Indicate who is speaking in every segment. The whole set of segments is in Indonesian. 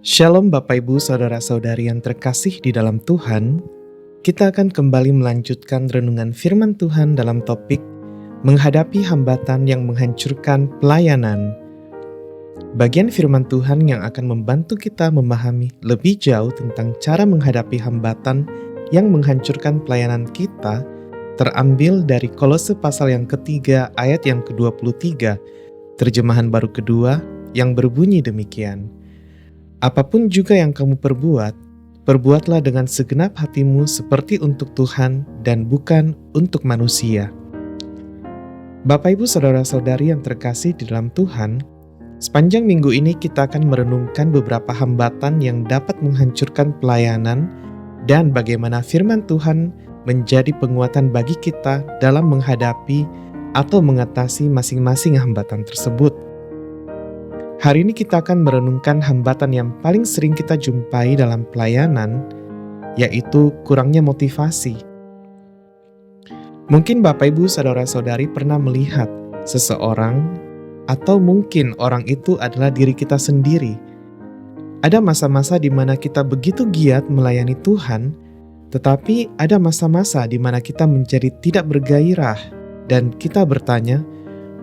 Speaker 1: Shalom Bapak Ibu Saudara-saudari yang terkasih di dalam Tuhan. Kita akan kembali melanjutkan renungan firman Tuhan dalam topik menghadapi hambatan yang menghancurkan pelayanan. Bagian firman Tuhan yang akan membantu kita memahami lebih jauh tentang cara menghadapi hambatan yang menghancurkan pelayanan kita terambil dari Kolose pasal yang ketiga ayat yang ke-23, terjemahan baru kedua yang berbunyi demikian. Apapun juga yang kamu perbuat, perbuatlah dengan segenap hatimu seperti untuk Tuhan dan bukan untuk manusia. Bapak Ibu Saudara-saudari yang terkasih di dalam Tuhan, sepanjang minggu ini kita akan merenungkan beberapa hambatan yang dapat menghancurkan pelayanan dan bagaimana firman Tuhan menjadi penguatan bagi kita dalam menghadapi atau mengatasi masing-masing hambatan tersebut. Hari ini kita akan merenungkan hambatan yang paling sering kita jumpai dalam pelayanan, yaitu kurangnya motivasi. Mungkin Bapak Ibu Saudara-saudari pernah melihat seseorang, atau mungkin orang itu adalah diri kita sendiri. Ada masa-masa di mana kita begitu giat melayani Tuhan, tetapi ada masa-masa di mana kita menjadi tidak bergairah dan kita bertanya,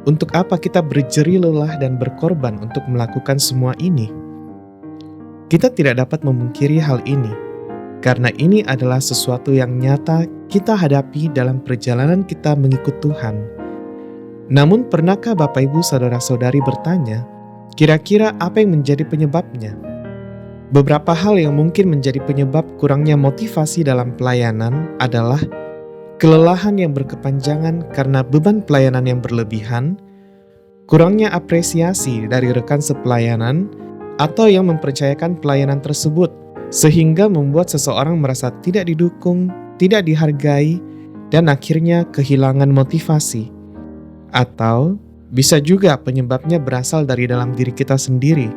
Speaker 1: untuk apa kita berjerih lelah dan berkorban untuk melakukan semua ini? Kita tidak dapat memungkiri hal ini, karena ini adalah sesuatu yang nyata kita hadapi dalam perjalanan kita mengikut Tuhan. Namun pernahkah Bapak Ibu Saudara-saudari bertanya, kira-kira apa yang menjadi penyebabnya? Beberapa hal yang mungkin menjadi penyebab kurangnya motivasi dalam pelayanan adalah kelelahan yang berkepanjangan karena beban pelayanan yang berlebihan, kurangnya apresiasi dari rekan sepelayanan, atau yang mempercayakan pelayanan tersebut, sehingga membuat seseorang merasa tidak didukung, tidak dihargai, dan akhirnya kehilangan motivasi. Atau bisa juga penyebabnya berasal dari dalam diri kita sendiri,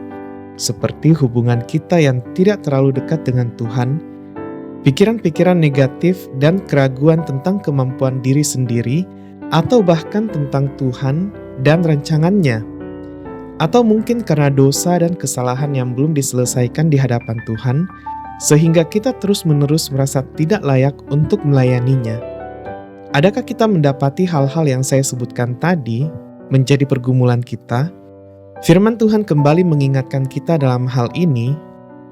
Speaker 1: seperti hubungan kita yang tidak terlalu dekat dengan Tuhan, pikiran-pikiran negatif dan keraguan tentang kemampuan diri sendiri, atau bahkan tentang Tuhan dan rancangannya. Atau mungkin karena dosa dan kesalahan yang belum diselesaikan di hadapan Tuhan, sehingga kita terus-menerus merasa tidak layak untuk melayaninya. Adakah kita mendapati hal-hal yang saya sebutkan tadi menjadi pergumulan kita? Firman Tuhan kembali mengingatkan kita dalam hal ini,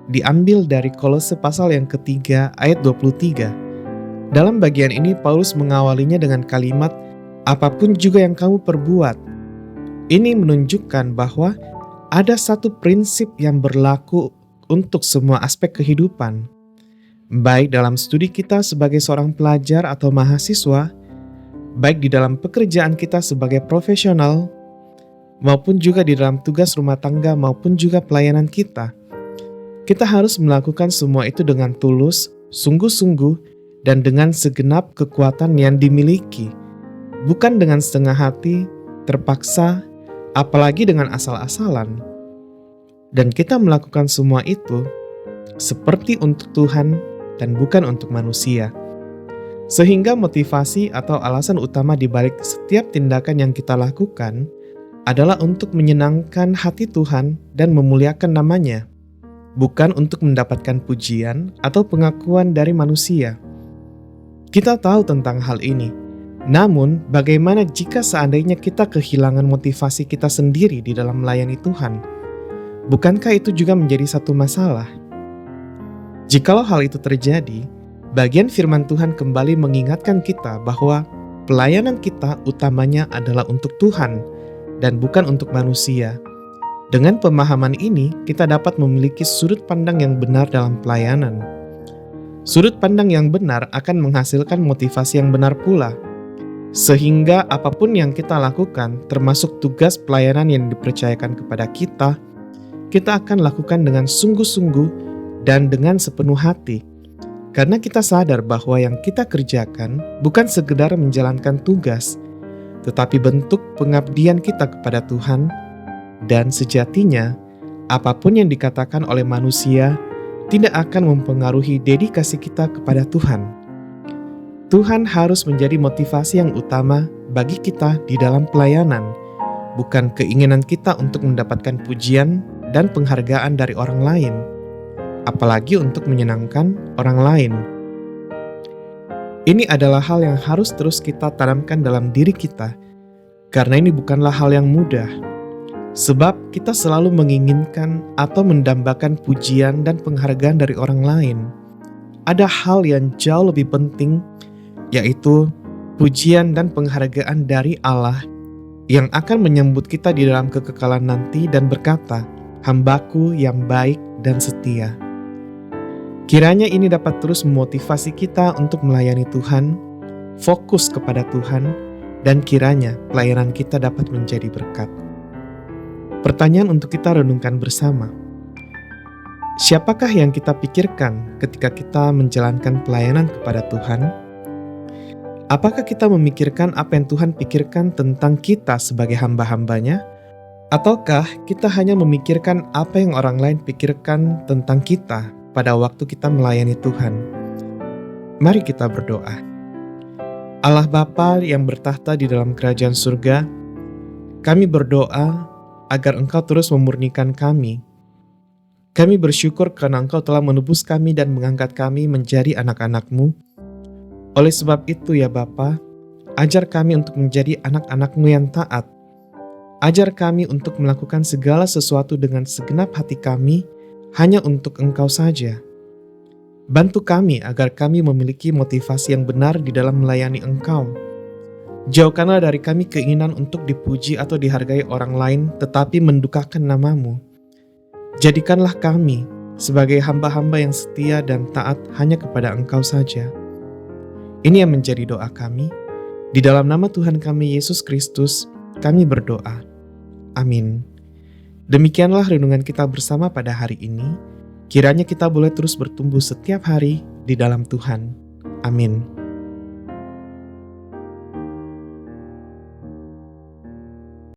Speaker 1: diambil dari Kolose pasal yang ketiga ayat 23. Dalam bagian ini Paulus mengawalinya dengan kalimat, apapun juga yang kamu perbuat. Ini menunjukkan bahwa ada satu prinsip yang berlaku untuk semua aspek kehidupan. Baik dalam studi kita sebagai seorang pelajar atau mahasiswa, baik di dalam pekerjaan kita sebagai profesional, maupun juga di dalam tugas rumah tangga maupun juga pelayanan kita. Kita harus melakukan semua itu dengan tulus, sungguh-sungguh, dan dengan segenap kekuatan yang dimiliki. Bukan dengan setengah hati, terpaksa, apalagi dengan asal-asalan. Dan kita melakukan semua itu seperti untuk Tuhan dan bukan untuk manusia. Sehingga motivasi atau alasan utama di balik setiap tindakan yang kita lakukan adalah untuk menyenangkan hati Tuhan dan memuliakan namanya. Bukan untuk mendapatkan pujian atau pengakuan dari manusia. Kita tahu tentang hal ini. Namun, bagaimana jika seandainya kita kehilangan motivasi kita sendiri di dalam melayani Tuhan? Bukankah itu juga menjadi satu masalah? Jikalau hal itu terjadi, bagian firman Tuhan kembali mengingatkan kita bahwa pelayanan kita utamanya adalah untuk Tuhan dan bukan untuk manusia. Dengan pemahaman ini, kita dapat memiliki sudut pandang yang benar dalam pelayanan. Sudut pandang yang benar akan menghasilkan motivasi yang benar pula. Sehingga apapun yang kita lakukan, termasuk tugas pelayanan yang dipercayakan kepada kita akan lakukan dengan sungguh-sungguh dan dengan sepenuh hati. Karena kita sadar bahwa yang kita kerjakan bukan sekedar menjalankan tugas, tetapi bentuk pengabdian kita kepada Tuhan. Dan sejatinya, apapun yang dikatakan oleh manusia tidak akan mempengaruhi dedikasi kita kepada Tuhan. Tuhan harus menjadi motivasi yang utama bagi kita di dalam pelayanan, bukan keinginan kita untuk mendapatkan pujian dan penghargaan dari orang lain. apalagi untuk menyenangkan orang lain. Ini adalah hal yang harus terus kita tanamkan dalam diri kita, karena ini bukanlah hal yang mudah. Sebab kita selalu menginginkan atau mendambakan pujian dan penghargaan dari orang lain. Ada hal yang jauh lebih penting, yaitu pujian dan penghargaan dari Allah yang akan menyambut kita di dalam kekekalan nanti dan berkata, "Hambaku yang baik dan setia." Kiranya ini dapat terus memotivasi kita untuk melayani Tuhan, fokus kepada Tuhan, dan kiranya pelayanan kita dapat menjadi berkat. Pertanyaan untuk kita renungkan bersama. Siapakah yang kita pikirkan ketika kita menjalankan pelayanan kepada Tuhan? Apakah kita memikirkan apa yang Tuhan pikirkan tentang kita sebagai hamba-hambanya? Ataukah kita hanya memikirkan apa yang orang lain pikirkan tentang kita pada waktu kita melayani Tuhan? Mari kita berdoa. Allah Bapa yang bertahta di dalam kerajaan surga, kami berdoa agar Engkau terus memurnikan kami. Kami bersyukur karena Engkau telah menebus kami dan mengangkat kami menjadi anak-anak-Mu. Oleh sebab itu ya Bapa, ajar kami untuk menjadi anak-anak-Mu yang taat. Ajar kami untuk melakukan segala sesuatu dengan segenap hati kami, hanya untuk Engkau saja. Bantu kami agar kami memiliki motivasi yang benar di dalam melayani Engkau. Jauhkanlah dari kami keinginan untuk dipuji atau dihargai orang lain, tetapi mendukakan nama-Mu. Jadikanlah kami sebagai hamba-hamba yang setia dan taat hanya kepada Engkau saja. Ini yang menjadi doa kami. Di dalam nama Tuhan kami Yesus Kristus, kami berdoa. Amin. Demikianlah renungan kita bersama pada hari ini. Kiranya kita boleh terus bertumbuh setiap hari di dalam Tuhan. Amin.